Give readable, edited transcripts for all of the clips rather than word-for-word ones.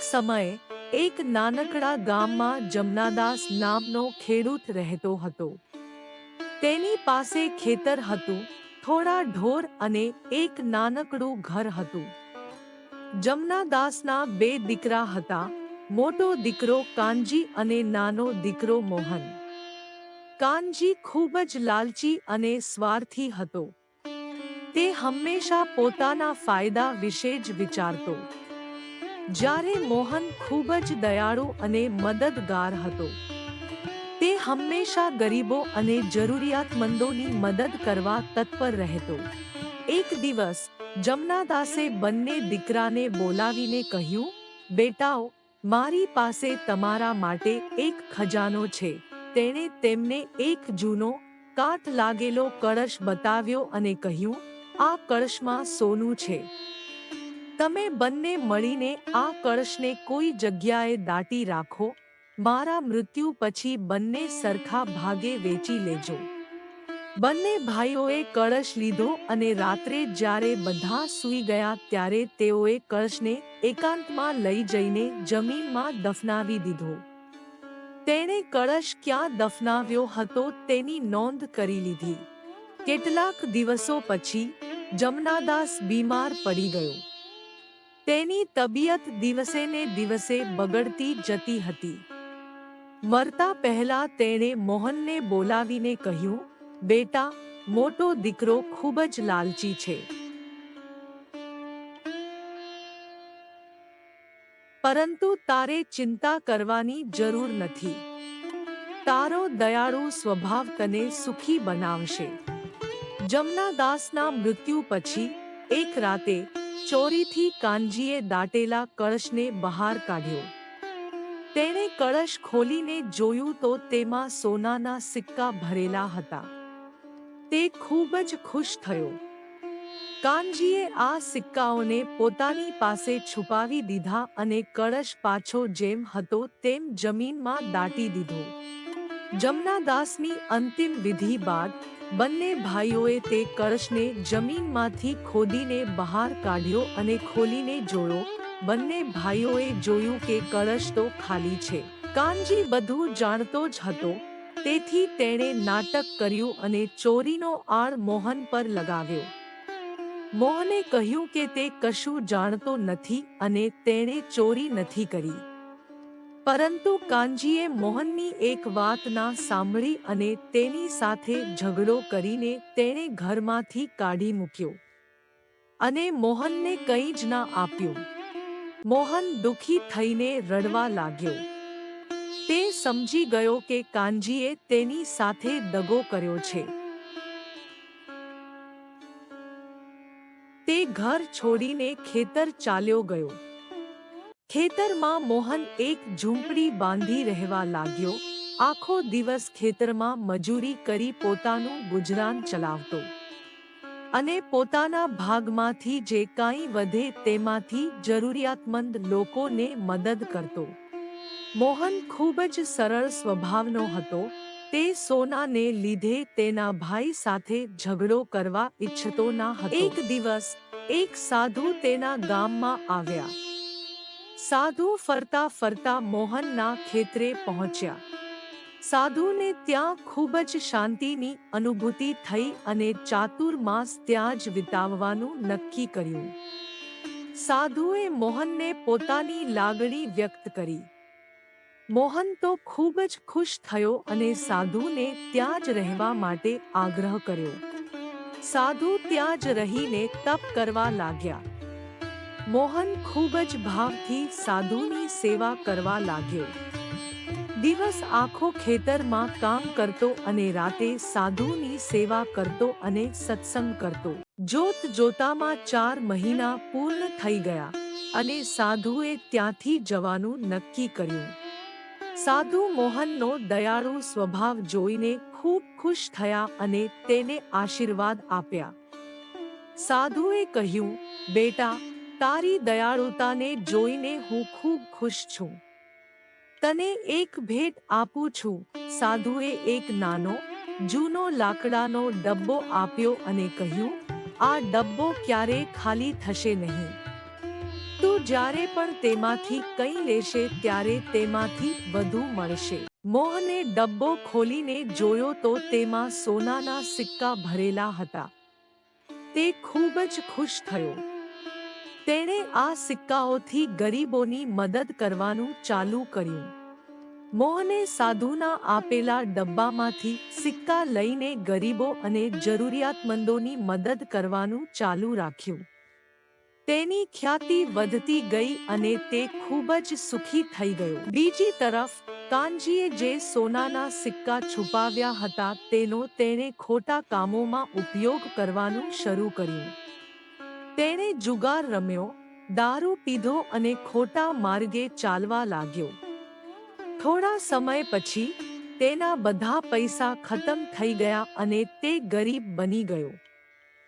સમયે એક નાનકડા ગામમાં જમનાદાસ નામનો ખેડૂત રહેતો હતો. તેની પાસે ખેતર હતું, થોડા ઢોર અને એક નાનકડું ઘર હતું. જમનાદાસના બે દીકરા હતા, મોટો દીકરો કાનજી અને નાનો દીકરો મોહન. કાનજી ખૂબ જ લાલચી અને સ્વાર્થી હતો. તે હંમેશા પોતાના ફાયદા વિશે જ વિચારતો. જ્યારે મોહન ખૂબ જ દયાળુ અને મદદગાર હતો. તે હંમેશા ગરીબો અને જરૂરિયાતમંદોની મદદ કરવા તત્પર રહેતો. એક દિવસ જમનાદાસે બંને દીકરાને બોલાવીને કહ્યું, બેટાઓ, મારી પાસે તમારા માટે એક ખજાનો છે. તેણે તેમને એક જૂનો, કાટ લાગેલો કળશ બતાવ્યો અને કહ્યું, આ કળશમાં સોનું છે. તમે બંને મળીને આ કળશને કોઈ જગ્યાએ દાટી રાખો. મારા મૃત્યુ પછી બંને સરખા ભાગે વેચી લેજો. બંને ભાઈઓએ કળશ લીધો અને રાત્રે જ્યારે બધા સૂઈ ગયા ત્યારે તેઓએ કળશને એકાંતમાં લઈ જઈને જમીનમાં દફનાવી દીધો. તેણે કળશ ક્યાં દફનાવ્યો હતો તેની નોંધ કરી લીધી. કેટલાક દિવસો પછી જમનાદાસ બીમાર પડી ગયો. તેની તબિયત દિવસે ને દિવસે બગડતી જતી હતી. મરતા પહેલા તેણે મોહનને બોલાવીને કહ્યું, બેટા, મોટો દીકરો ખૂબ જ લાલચી છે. પરંતુ તારે ચિંતા કરવાની જરૂર નથી. તારો દયાળુ સ્વભાવ તને સુખી બનાવશે. જમનાદાસના મૃત્યુ પછી એક રાતે ચોરીથી કાનજીએ દાટેલા કળશને બહાર કાઢ્યો. તેણે કળશ ખોલીને જોયું તો તેમાં સોનાના સિક્કા ભરેલા હતા. તે ખૂબ જ ખુશ થયો. કાનજીએ આ સિક્કાઓને પોતાની પાસે છુપાવી દીધા અને કળશ પાછો જેમ હતો તેમ જમીનમાં દાટી દીધો. જમનાદાસની અંતિમ વિધિ બાદ બંને ભાઈઓએ તે કળશને જમીનમાંથી ખોદીને બહાર કાઢ્યો અને ખોલીને જોયો. બંને ભાઈઓએ જોયું કે કળશ તો ખાલી છે. કાનજી બધું જાણતો જ હતો, તેથી તેણે નાટક કર્યું અને ચોરીનો આળ મોહન પર લગાવ્યો. મોહને કહ્યું કે તે કશું જાણતો નથી અને તેણે ચોરી નથી કરી. પરંતુ કાનજીએ મોહનની એક વાત ના સાંભળી અને તેની સાથે ઝઘડો કરીને તેણે ઘરમાંથી કાઢી મૂક્યો અને મોહનને કંઈ જ ના આપ્યું. મોહન દુઃખી થઈને રડવા લાગ્યો. તે સમજી ગયો કે કાનજીએ તેની સાથે દગો કર્યો છે. તે ઘર છોડીને ખેતર ચાલ્યો ગયો. ખેતરમાં મોહન એક ઝૂંપડી બાંધી રહેવા લાગ્યો. આખો દિવસ ખેતરમાં મજૂરી કરી પોતાનું ગુજરાન ચલાવતો અને પોતાના ભાગમાંથી જે કાંઈ વધે તેમાંથી જરૂરિયાતમંદ લોકોને મદદ કરતો. મોહન ખૂબ જ સરળ સ્વભાવનો હતો. તે સોનાને લીધે તેના ભાઈ સાથે ઝઘડો કરવા ઈચ્છતો ના હતો. એક દિવસ એક સાધુ તેના ગામમાં આવ્યા. સાધુ ફરતા ફરતા મોહનના ખેતરે પહોંચ્યા. સાધુને ત્યાં ખૂબ જ શાંતિની અનુભૂતિ થઈ અને ચાતુર્માસ ત્યાં જ વિતાવવાનું નક્કી કર્યું. સાધુએ મોહનને પોતાની લાગણી વ્યક્ત કરી. મોહન તો ખૂબ જ ખુશ થયો અને સાધુને ત્યાં જ રહેવા માટે આગ્રહ કર્યો. સાધુ ત્યાં જ રહીને તપ કરવા લાગ્યા. મોહન ખૂબ જ ભાવથી સાધુની સેવા કરવા લાગ્યો. દિવસ આખો ખેતરમાં કામ કરતો અને રાતે સાધુની સેવા કરતો અને સત્સંગ કરતો. જોત જોતામાં 4 મહિના પૂર્ણ થઈ ગયા અને સાધુએ ત્યાંથી જવાનું નક્કી કર્યું. સાધુ મોહનનો દયાળુ સ્વભાવ જોઈને ખૂબ ખુશ થયા અને તેને આશીર્વાદ આપ્યા. સાધુએ કહ્યું, બેટા, તારી દયાળુતાને જોઈને હું ખૂબ ખુશ છું. તને એક ભેટ આપું છું. સાધુએ એક નાનો, જૂનો લાકડાનો ડબ્બો આપ્યો અને કહ્યું, આ ડબ્બો ક્યારેય ખાલી થશે નહીં. તું જ્યારે પણ તેમાંથી કંઈ લેશે ત્યારે તેમાંથી વધુ મળશે. મોહને ડબ્બો ખોલીને જોયો તો તેમાં સોનાના સિક્કા ભરેલા હતા. તે ખૂબ જ ખુશ થયો. તેણે આ સિક્કાઓથી ગરીબોની મદદ કરવાનું ચાલુ કર્યું. મોહને સાધુના આપેલા ડબ્બામાંથી સિક્કા લઈને ગરીબો અને જરૂરિયાતમંદોની મદદ કરવાનું ચાલુ રાખ્યું. તેની ખ્યાતિ વધતી ગઈ અને તે ખૂબ જ સુખી થઈ ગયો. બીજી તરફ કાનજીએ જે સોનાના સિક્કા છુપાવ્યા હતા તેનો તેણે ખોટા કામોમાં ઉપયોગ કરવાનું શરૂ કર્યું. તેણે જુગાર રમ્યો, દારૂ પીધો અને ખોટા માર્ગે ચાલવા લાગ્યો. થોડા સમય પછી તેના બધા પૈસા ખતમ થઈ ગયા અને તે ગરીબ બની ગયો.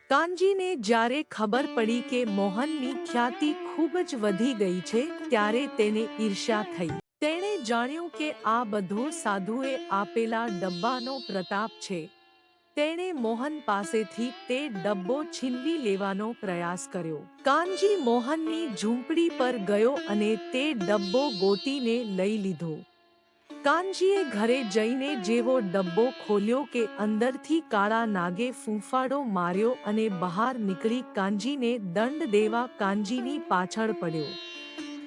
કાનજીને જ્યારે ખબર પડી કે મોહનની ખ્યાતિ ખૂબ જ વધી ગઈ છે ત્યારે તેને ઈર્ષ્યા થઈ. તેણે જાણ્યું કે આ બધો સાધુએ આપેલા ડબ્બાનો પ્રતાપ છે. તેણે મોહન પાસેથી તે ડબ્બો છીનવી લેવાનો પ્રયાસ કર્યો. કાનજી મોહનની ઝૂંપડી પર ગયો અને તે ડબ્બો ગોતીને લઈ લીધો. કાનજીએ ઘરે જઈને જેવો ડબ્બો ખોલ્યો કે અંદરથી કાળા નાગે ફૂંફાડો માર્યો અને બહાર નીકળી કાનજીને દંડ દેવા કાનજીની પાછળ પડ્યો.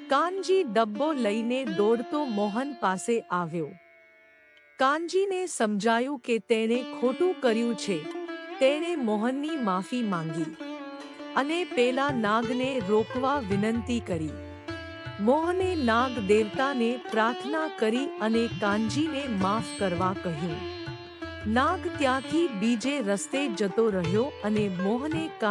કાનજી ડબ્બો લઈને દોડતો મોહન પાસે આવ્યો. કાનજીને સમજાયું કે તેણે ખોટું કર્યું છે. તેણે મોહનની માફી માંગી અને પેલા નાગને રોકવા વિનંતી કરી. મોહને નાગ દેવતાને પ્રાર્થના કરી અને કાનજીને માફ કરવા કહ્યું. નાગ ત્યાંથી બીજે રસ્તે જતો રહ્યો અને મોહને